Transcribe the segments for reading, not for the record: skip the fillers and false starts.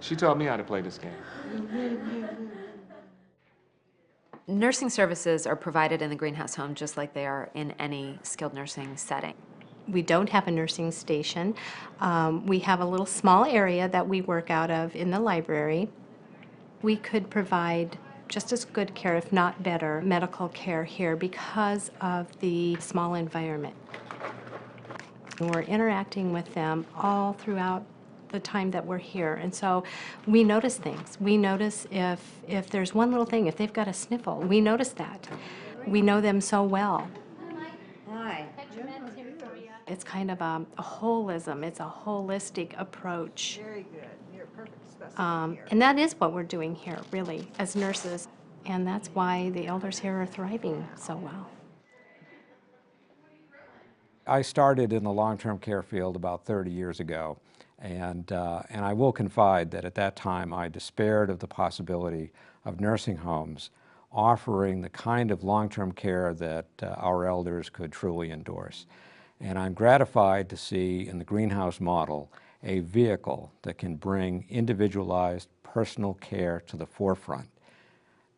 She taught me how to play this game. Nursing services are provided in the greenhouse home just like they are in any skilled nursing setting. We don't have a nursing station. We have a little small area that we work out of in the library. We could provide just as good care, if not better, medical care here because of the small environment. We're interacting with them all throughout the time that we're here, and so we notice things. We notice if there's one little thing, if they've got a sniffle, we notice that. We know them so well. Hi. It's kind of a holism. It's a holistic approach. Very good. You're a perfect specimen here. And that is what we're doing here, really, as nurses. And that's why the elders here are thriving so well. I started in the long-term care field about 30 years ago, and I will confide that at that time I despaired of the possibility of nursing homes offering the kind of long-term care that our elders could truly endorse. And I'm gratified to see in the greenhouse model a vehicle that can bring individualized personal care to the forefront.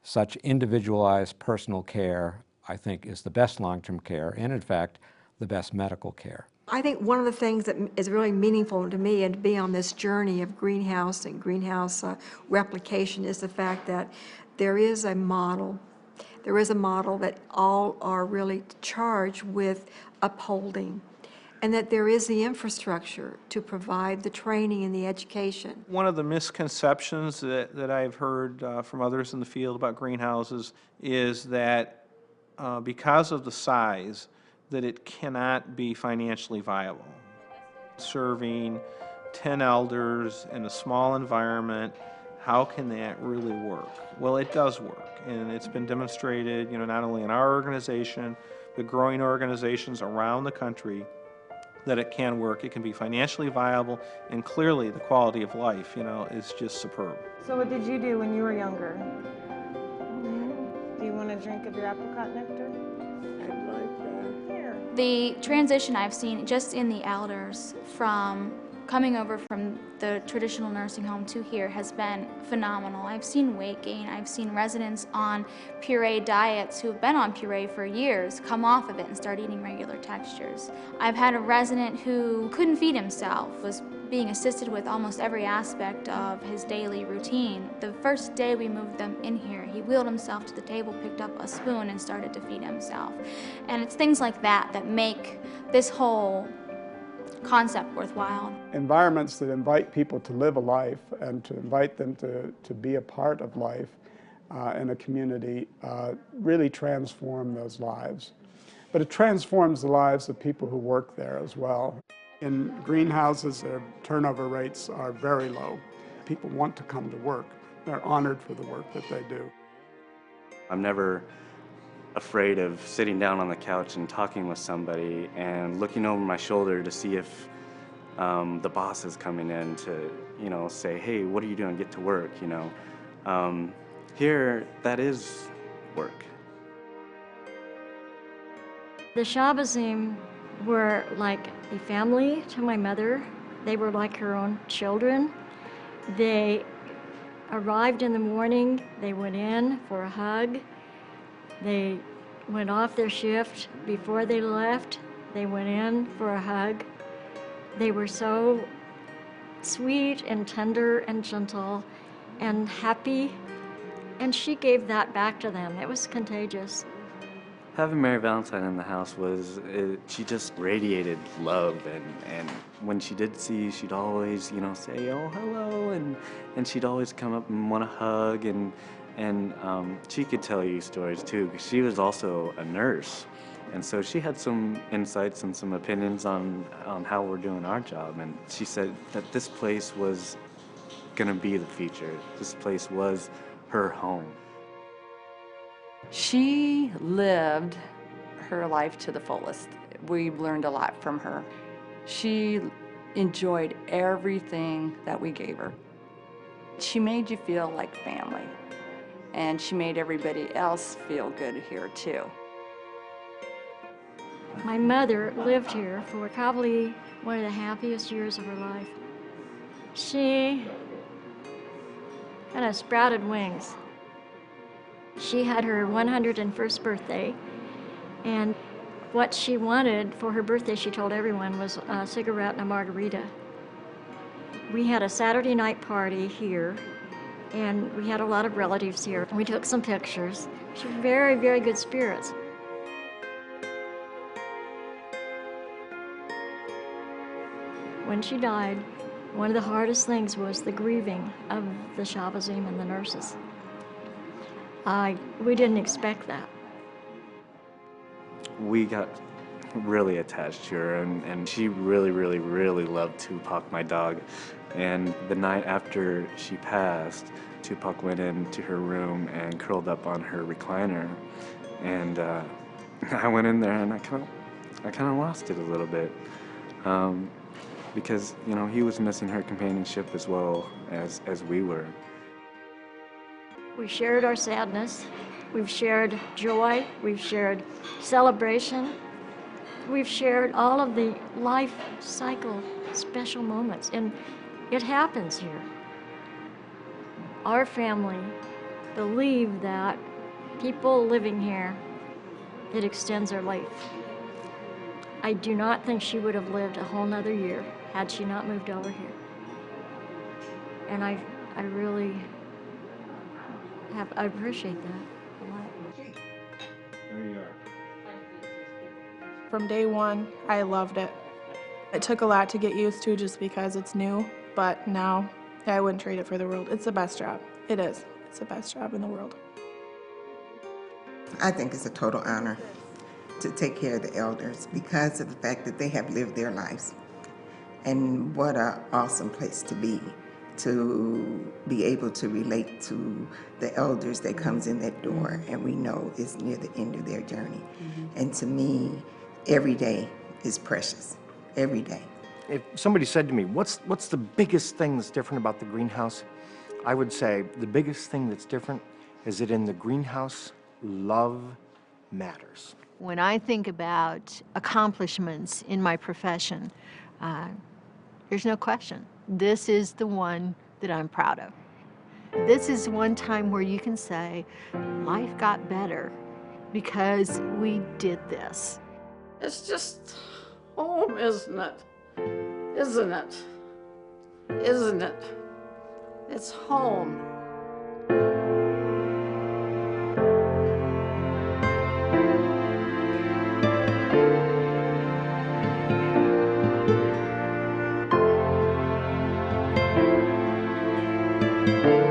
Such individualized personal care, I think, is the best long-term care and, in fact, the best medical care. I think one of the things that is really meaningful to me and to be on this journey of greenhouse and greenhouse replication is the fact that there is a model. There is a model that all are really charged with upholding, and that there is the infrastructure to provide the training and the education. One of the misconceptions that I've heard from others in the field about greenhouses is that because of the size, that it cannot be financially viable. Serving 10 elders in a small environment, how can that really work? Well, it does work, and it's been demonstrated, not only in our organization, but growing organizations around the country, that it can work. It can be financially viable, and clearly the quality of life, is just superb. So what did you do when you were younger? Do you want a drink of your apricot nectar? I'd like that. Here. The transition I've seen just in the elders from coming over from the traditional nursing home to here has been phenomenal. I've seen weight gain. I've seen residents on puree diets who have been on puree for years come off of it and start eating regular textures. I've had a resident who couldn't feed himself, was being assisted with almost every aspect of his daily routine. The first day we moved them in here, he wheeled himself to the table, picked up a spoon, and started to feed himself. And it's things like that that make this whole concept worthwhile. Environments that invite people to live a life and to invite them to be a part of life in a community really transform those lives. But it transforms the lives of people who work there as well. In greenhouses, their turnover rates are very low. People want to come to work. They're honored for the work that they do. I'm never afraid of sitting down on the couch and talking with somebody and looking over my shoulder to see if the boss is coming in to, say, hey, what are you doing? Get to work, Here, that is work. The Shabbazim were like a family to my mother. They were like her own children. They arrived in the morning, they went in for a hug. They went off their shift. Before they left, they went in for a hug. They were so sweet and tender and gentle and happy, and she gave that back to them. It was contagious. Having Mary Valentine in the house she just radiated love, and when she did see, she'd always, say, oh, hello, and she'd always come up and want to hug, and she could tell you stories too, because she was also a nurse. And so she had some insights and some opinions on how we're doing our job. And she said that this place was going to be the future. This place was her home. She lived her life to the fullest. We learned a lot from her. She enjoyed everything that we gave her. She made you feel like family, and she made everybody else feel good here too. My mother lived here for probably one of the happiest years of her life. She kind of sprouted wings. She had her 101st birthday, and what she wanted for her birthday, she told everyone, was a cigarette and a margarita. We had a Saturday night party here, and we had a lot of relatives here. We took some pictures. She was very, very good spirits. When she died, one of the hardest things was the grieving of the Shabazim and the nurses. We didn't expect that. We got really attached to her, and she really, really, really loved Tupac, my dog. And the night after she passed, Tupac went into her room and curled up on her recliner. And I went in there and I kind of lost it a little bit. Because, you know, he was missing her companionship as well as we were. We shared our sadness, we've shared joy, we've shared celebration, we've shared all of the life cycle special moments, and it happens here. Our family believe that people living here, it extends their life. I do not think she would have lived a whole nother year had she not moved over here. And I really I appreciate that a lot. There you are. From day one, I loved it. It took a lot to get used to just because it's new, but now I wouldn't trade it for the world. It's the best job. It is. It's the best job in the world. I think it's a total honor to take care of the elders because of the fact that they have lived their lives. And what an awesome place to be able to relate to the elders that comes in that door and we know is near the end of their journey. And to me, every day is precious, every day. If somebody said to me, what's the biggest thing that's different about the greenhouse? I would say the biggest thing that's different is that in the greenhouse, love matters. When I think about accomplishments in my profession, there's no question. This is the one that I'm proud of. This is one time where you can say, life got better because we did this. It's just home, isn't it? Isn't it? Isn't it? It's home. Thank you.